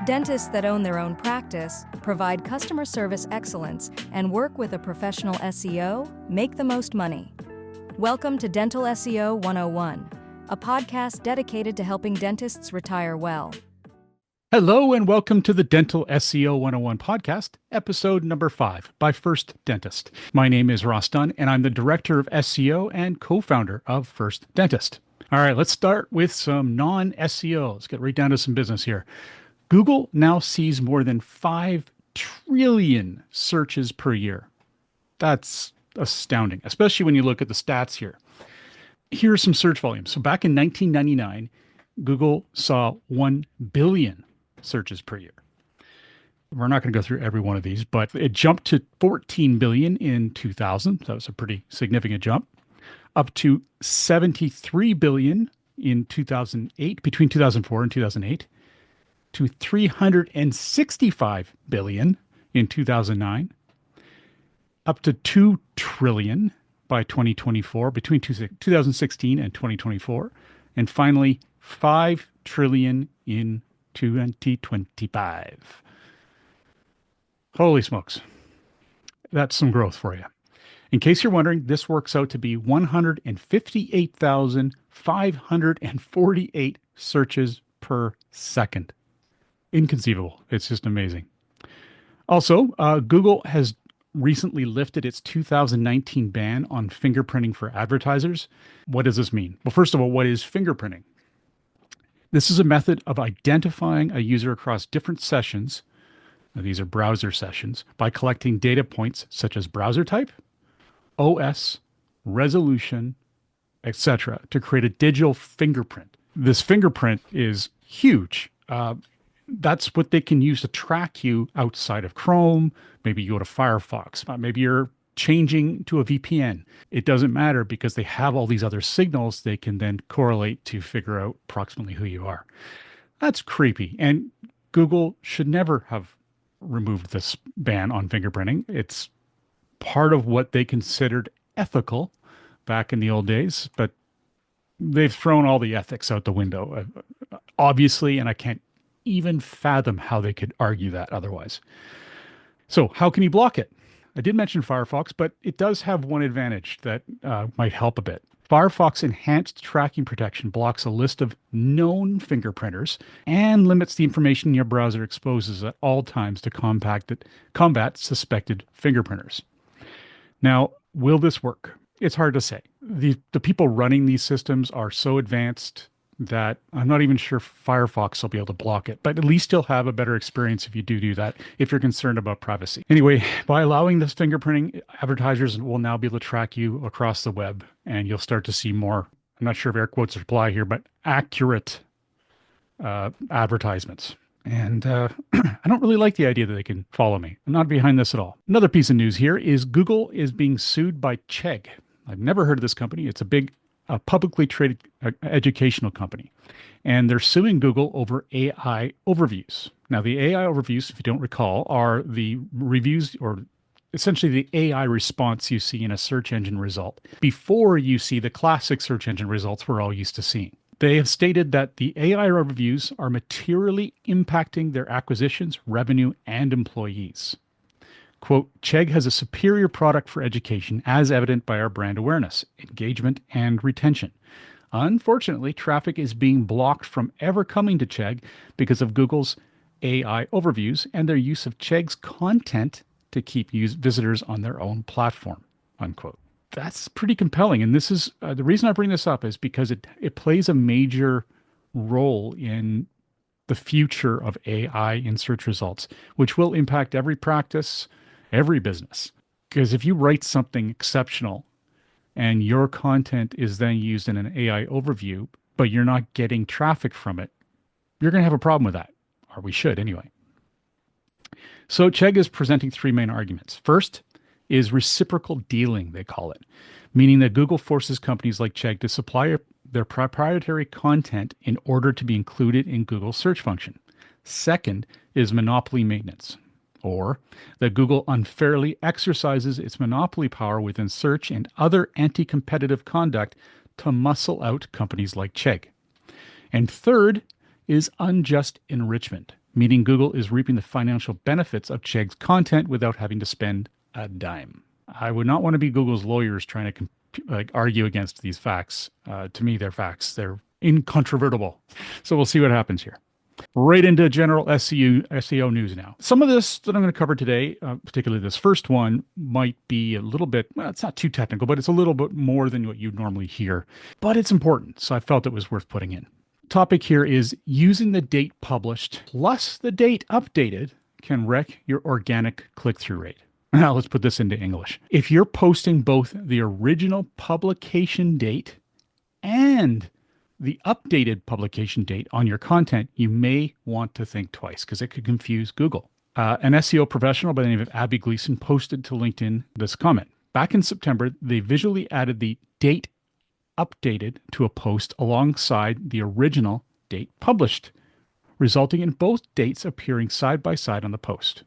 Dentists that own their own practice, provide customer service excellence, and work with a professional SEO make the most money. Welcome to Dental SEO 101, a podcast dedicated to helping dentists retire well. Hello and welcome to the Dental SEO 101 podcast, episode number 5 by First Dentist. My name is Ross Dunn and I'm the director of SEO and co-founder of First Dentist. All right, let's start with some non-SEO. Let's get right down to some business here. Google now sees more than 5 trillion searches per year. That's astounding, especially when you look at the stats here. Here's some search volume. So back in 1999, Google saw 1 billion searches per year. We're not going to go through every one of these, but it jumped to 14 billion in 2000. That was a pretty significant jump. Up to 73 billion in 2008, between 2004 and 2008, to 365 billion in 2009, up to 2 trillion by 2024, between 2016 and 2024, and finally 5 trillion in 2025. Holy smokes. That's some growth for you. In case you're wondering, this works out to be 158,548 searches per second. Inconceivable. It's just amazing. Also, Google has recently lifted its 2019 ban on fingerprinting for advertisers. What does this mean? Well, first of all, what is fingerprinting? This is a method of identifying a user across different sessions. Now, these are browser sessions by collecting data points such as browser type, OS, resolution, etc. to create a digital fingerprint. This fingerprint is huge. That's what they can use to track you outside of Chrome. Maybe you go to Firefox. Maybe you're changing to a VPN. It doesn't matter because they have all these other signals they can then correlate to figure out approximately who you are. That's creepy. And Google should never have removed this ban on fingerprinting. It's part of what they considered ethical back in the old days, but they've thrown all the ethics out the window, obviously, and I can't even fathom how they could argue that otherwise. So how can you block it? I did mention Firefox, but it does have one advantage that might help a bit. Firefox Enhanced Tracking Protection blocks a list of known fingerprinters and limits the information your browser exposes at all times to combat suspected fingerprinters. Now, will this work? It's hard to say. The people running these systems are so advanced that I'm not even sure Firefox will be able to block it, but at least you'll have a better experience if you do that, if you're concerned about privacy. Anyway, by allowing this fingerprinting, advertisers will now be able to track you across the web, and you'll start to see more, I'm not sure if air quotes apply here, but accurate advertisements. And I don't really like the idea that they can follow me. I'm not behind this at all. Another piece of news here is Google is being sued by Chegg. I've never heard of this company. It's a publicly traded educational company. And they're suing Google over AI overviews. Now, the AI overviews, if you don't recall, are the reviews or essentially the AI response you see in a search engine result before you see the classic search engine results we're all used to seeing. They have stated that the AI overviews are materially impacting their acquisitions, revenue, and employees. Quote, Chegg has a superior product for education as evident by our brand awareness, engagement, and retention. Unfortunately, traffic is being blocked from ever coming to Chegg because of Google's AI overviews and their use of Chegg's content to keep visitors on their own platform, unquote. That's pretty compelling. And this is the reason I bring this up is because it plays a major role in the future of AI in search results, which will impact every practice, every business. Because if you write something exceptional and your content is then used in an AI overview, but you're not getting traffic from it, you're going to have a problem with that, or we should anyway. So Chegg is presenting 3 main arguments. First is reciprocal dealing, they call it, meaning that Google forces companies like Chegg to supply their proprietary content in order to be included in Google's search function. Second is monopoly maintenance, or that Google unfairly exercises its monopoly power within search and other anti-competitive conduct to muscle out companies like Chegg. And third is unjust enrichment, meaning Google is reaping the financial benefits of Chegg's content without having to spend a dime. I would not want to be Google's lawyers trying to argue against these facts. To me, they're facts. They're incontrovertible. So we'll see what happens here. Right into general SEO news now. Some of this that I'm going to cover today, particularly this first one, might be a little bit, well, it's not too technical, but it's a little bit more than what you'd normally hear. But it's important, so I felt it was worth putting in. Topic here is using the date published plus the date updated can wreck your organic click-through rate. Now let's put this into English. If you're posting both the original publication date and the updated publication date on your content, you may want to think twice because it could confuse Google. An SEO professional by the name of Abby Gleason posted to LinkedIn this comment. Back in September, they visually added the date updated to a post alongside the original date published, resulting in both dates appearing side by side on the post.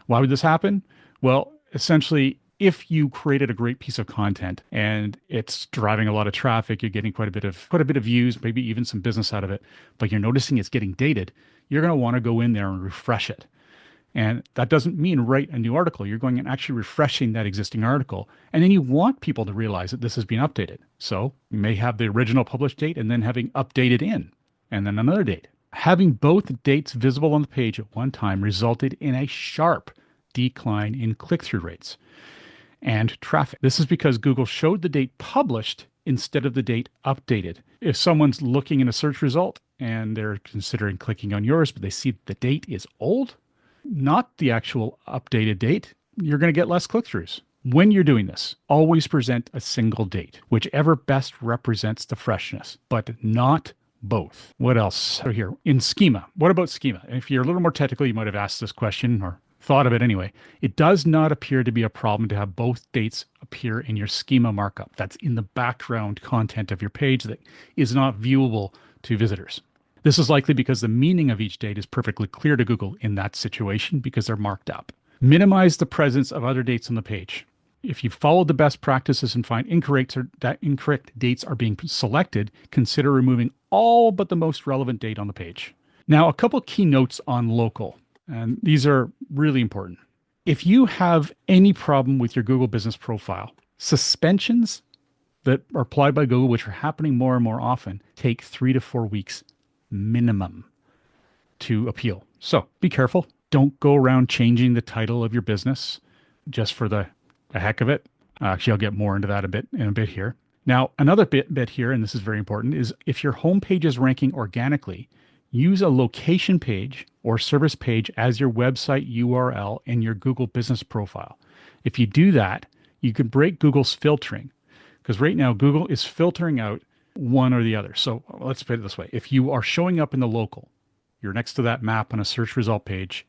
Why would this happen? Well, essentially, if you created a great piece of content and it's driving a lot of traffic, you're getting quite a bit of views, maybe even some business out of it, but you're noticing it's getting dated, you're going to want to go in there and refresh it. And that doesn't mean write a new article. You're going and actually refreshing that existing article. And then you want people to realize that this has been updated. So you may have the original published date and then having updated in, and then another date. Having both dates visible on the page at one time resulted in a sharp decline in click-through rates and traffic. This is because Google showed the date published instead of the date updated. If someone's looking in a search result and they're considering clicking on yours, but they see the date is old, not the actual updated date, you're going to get less click-throughs. When you're doing this, always present a single date, whichever best represents the freshness, but not both. What else? So here, in schema. What about schema? If you're a little more technical, you might have asked this question or thought of it anyway. It does not appear to be a problem to have both dates appear in your schema markup. That's in the background content of your page that is not viewable to visitors. This is likely because the meaning of each date is perfectly clear to Google in that situation because they're marked up. Minimize the presence of other dates on the page. If you followed the best practices and find incorrect dates are being selected, consider removing all but the most relevant date on the page. Now, a couple key notes on local, and these are really important. If you have any problem with your Google business profile, suspensions that are applied by Google, which are happening more and more often, take 3 to 4 weeks minimum to appeal. So be careful. Don't go around changing the title of your business just for the heck of it. Actually, I'll get more into that in a bit here. Now, another bit here, and this is very important, is if your homepage is ranking organically, use a location page or service page as your website URL in your Google business profile. If you do that, you can break Google's filtering, because right now Google is filtering out one or the other. So let's put it this way. If you are showing up in the local, you're next to that map on a search result page,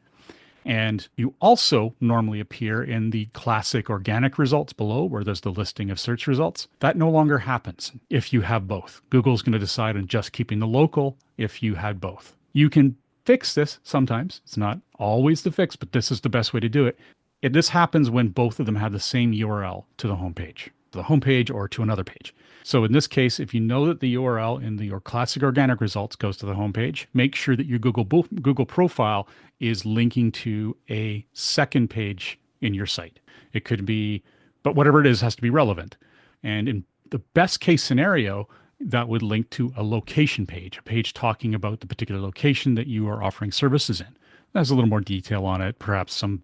and you also normally appear in the classic organic results below where there's the listing of search results, that no longer happens if you have both. Google's going to decide on just keeping the local if you had both. You can fix this sometimes. It's not always the fix, but this is the best way to do it. This happens when both of them have the same URL to the homepage or to another page. So in this case, if you know that the URL in your classic organic results goes to the homepage, make sure that your Google profile is linking to a second page in your site. It could be, but whatever it is has to be relevant. And in the best case scenario, that would link to a location page, a page talking about the particular location that you are offering services in. There's a little more detail on it, perhaps some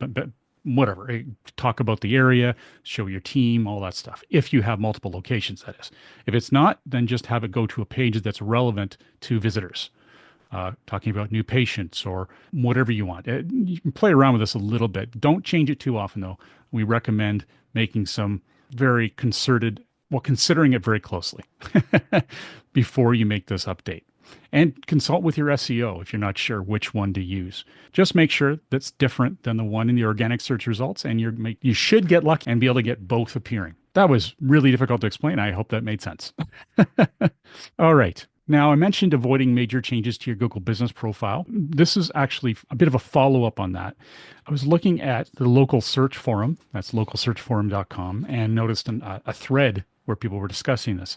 whatever, talk about the area, show your team, all that stuff. If you have multiple locations, that is. If it's not, then just have it go to a page that's relevant to visitors, talking about new patients or whatever you want. You can play around with this a little bit. Don't change it too often, though. We recommend making some very considering it very closely before you make this update. And consult with your SEO if you're not sure which one to use. Just make sure that's different than the one in the organic search results, and you should get lucky and be able to get both appearing. That was really difficult to explain. I hope that made sense. All right. Now, I mentioned avoiding major changes to your Google business profile. This is actually a bit of a follow-up on that. I was looking at the local search forum, that's localsearchforum.com, and noticed a thread where people were discussing this.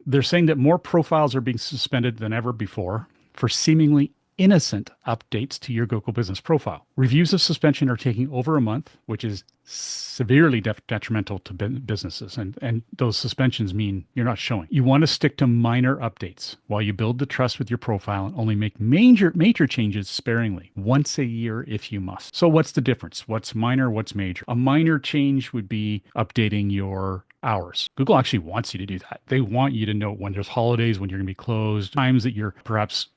They're saying that more profiles are being suspended than ever before for seemingly innocent updates to your Google business profile. Reviews of suspension are taking over a month, which is severely detrimental to businesses. And those suspensions mean you're not showing. You want to stick to minor updates while you build the trust with your profile and only make major changes sparingly, once a year if you must. So what's the difference? What's minor? What's major? A minor change would be updating your hours. Google actually wants you to do that. They want you to know when there's holidays, when you're going to be closed, times that you're perhaps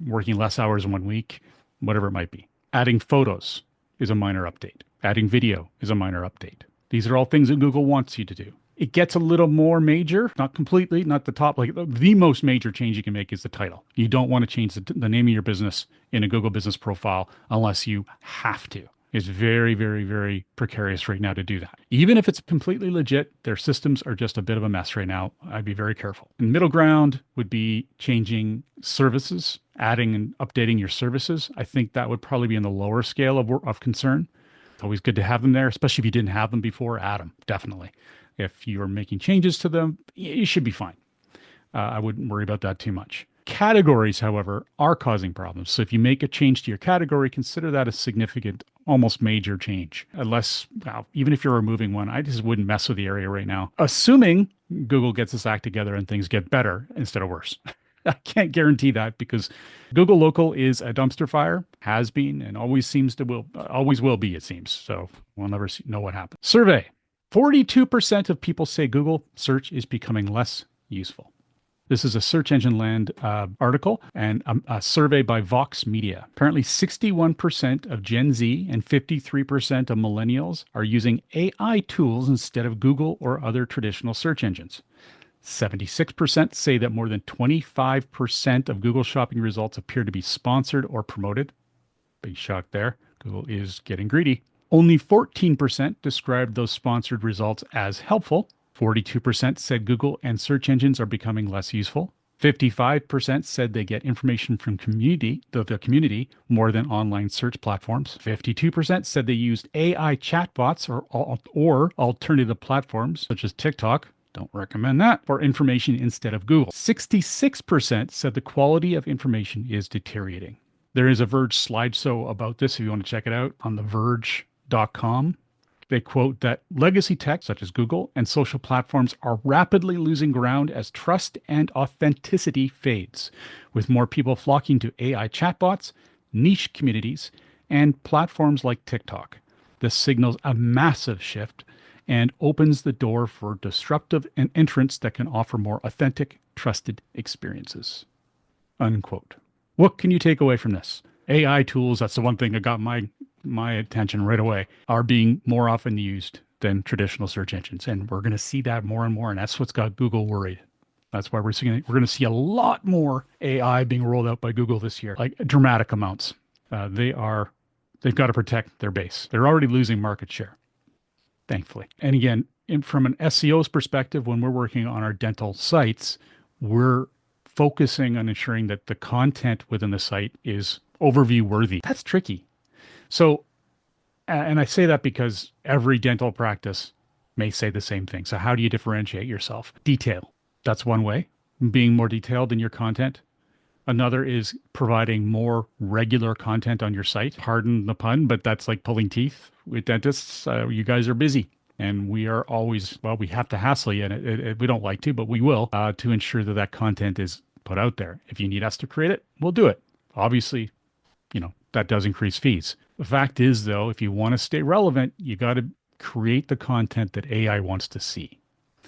working less hours in 1 week, whatever it might be. Adding photos is a minor update. Adding video is a minor update. These are all things that Google wants you to do. It gets a little more major, not completely, not the top. Like the most major change you can make is the title. You don't want to change the name of your business in a Google business profile unless you have to. It's very, very, very precarious right now to do that. Even if it's completely legit, their systems are just a bit of a mess right now. I'd be very careful. And middle ground would be changing services, adding and updating your services. I think that would probably be in the lower scale of concern. It's always good to have them there, especially if you didn't have them before. Add them, definitely. If you're making changes to them, you should be fine. I wouldn't worry about that too much. Categories, however, are causing problems. So if you make a change to your category, consider that a significant, almost major change. Unless, well, even if you're removing one, I just wouldn't mess with the area right now, assuming Google gets its act together and things get better instead of worse. I can't guarantee that because Google Local is a dumpster fire, has been, and always will be, it seems. So we'll never know what happens. Survey. 42% of people say Google search is becoming less useful. This is a Search Engine Land article and a survey by Vox Media. Apparently 61% of Gen Z and 53% of millennials are using AI tools instead of Google or other traditional search engines. 76% say that more than 25% of Google shopping results appear to be sponsored or promoted. Big shock there. Google is getting greedy. Only 14% described those sponsored results as helpful. 42% said Google and search engines are becoming less useful. 55% said they get information from the community more than online search platforms. 52% said they used AI chatbots or alternative platforms such as TikTok. Don't recommend that. For information instead of Google. 66% said the quality of information is deteriorating. There is a Verge slideshow about this if you want to check it out on theverge.com. They quote that legacy tech, such as Google and social platforms, are rapidly losing ground as trust and authenticity fades, with more people flocking to AI chatbots, niche communities, and platforms like TikTok. This signals a massive shift and opens the door for disruptive entrants that can offer more authentic, trusted experiences. Unquote. What can you take away from this? AI tools, that's the one thing that got my attention right away, are being more often used than traditional search engines. And we're going to see that more and more. And that's what's got Google worried. That's why we're going to see a lot more AI being rolled out by Google this year, like dramatic amounts. They've got to protect their base. They're already losing market share, thankfully. And again, from an SEO's perspective, when we're working on our dental sites, we're focusing on ensuring that the content within the site is overview worthy. That's tricky. So, and I say that because every dental practice may say the same thing. So how do you differentiate yourself? Detail. That's one way, being more detailed in your content. Another is providing more regular content on your site. Pardon the pun, but that's like pulling teeth with dentists. You guys are busy. And we are always, well, we have to hassle you, and we don't like to, but we will, to ensure that that content is put out there. If you need us to create it, we'll do it. Obviously, that does increase fees. The fact is, though, if you want to stay relevant, you got to create the content that AI wants to see.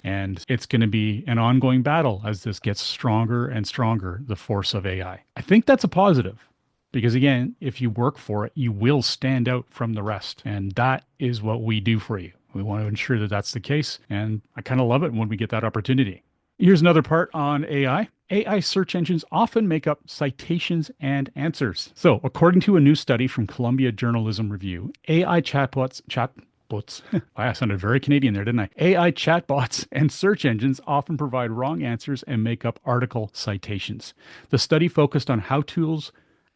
And it's going to be an ongoing battle as this gets stronger and stronger, the force of AI. I think that's a positive because, again, if you work for it, you will stand out from the rest. And that is what we do for you. We want to ensure that that's the case. And I kind of love it when we get that opportunity. Here's another part on AI. AI search engines often make up citations and answers. So, according to a new study from Columbia Journalism Review, AI chatbots, I sounded very Canadian there, didn't I? AI chatbots and search engines often provide wrong answers and make up article citations. The study focused on how tools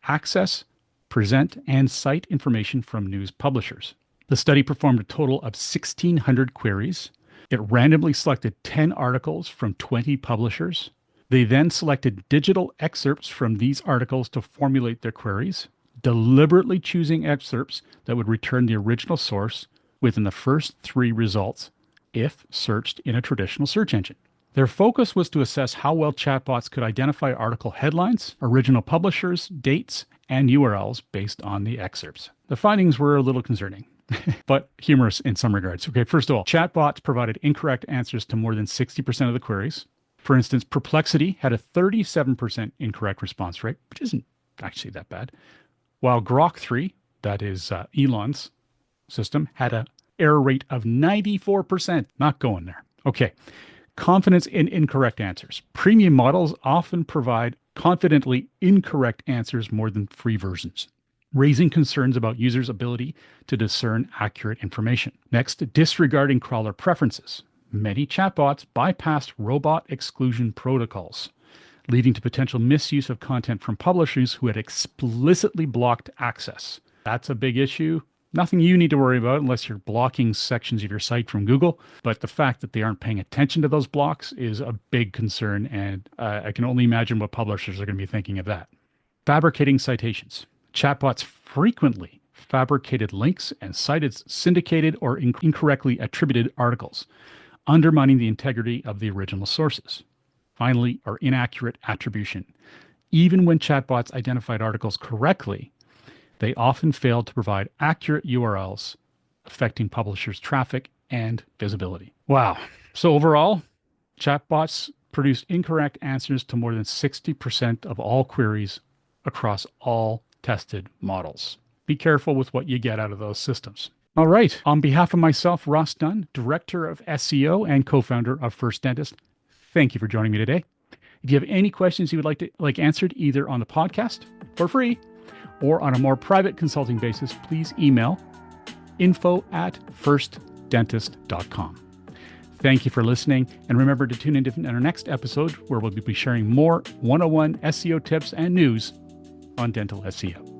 access, present, and cite information from news publishers. The study performed a total of 1,600 queries. It randomly selected 10 articles from 20 publishers. They then selected digital excerpts from these articles to formulate their queries, deliberately choosing excerpts that would return the original source within the first 3 results if searched in a traditional search engine. Their focus was to assess how well chatbots could identify article headlines, original publishers, dates, and URLs based on the excerpts. The findings were a little concerning, but humorous in some regards. Okay, first of all, chatbots provided incorrect answers to more than 60% of the queries. For instance, Perplexity had a 37% incorrect response rate, which isn't actually that bad, while Grok 3, that is Elon's system, had an error rate of 94%. Not going there. Okay, confidence in incorrect answers. Premium models often provide confidently incorrect answers more than free versions, raising concerns about users' ability to discern accurate information. Next, disregarding crawler preferences. Many chatbots bypassed robot exclusion protocols, leading to potential misuse of content from publishers who had explicitly blocked access. That's a big issue. Nothing you need to worry about unless you're blocking sections of your site from Google. But the fact that they aren't paying attention to those blocks is a big concern. And I can only imagine what publishers are going to be thinking of that. Fabricating citations. Chatbots frequently fabricated links and cited syndicated or incorrectly attributed articles, undermining the integrity of the original sources. Finally, or inaccurate attribution. Even when chatbots identified articles correctly, they often failed to provide accurate URLs, affecting publishers' traffic and visibility. Wow. So overall, chatbots produced incorrect answers to more than 60% of all queries across all tested models. Be careful with what you get out of those systems. All right. On behalf of myself, Ross Dunn, Director of SEO and co-founder of First Dentist, thank you for joining me today. If you have any questions you would like answered either on the podcast for free or on a more private consulting basis, please email info@firstdentist.com. Thank you for listening, and remember to tune in our next episode where we'll be sharing more 101 SEO tips and news on dental SEO.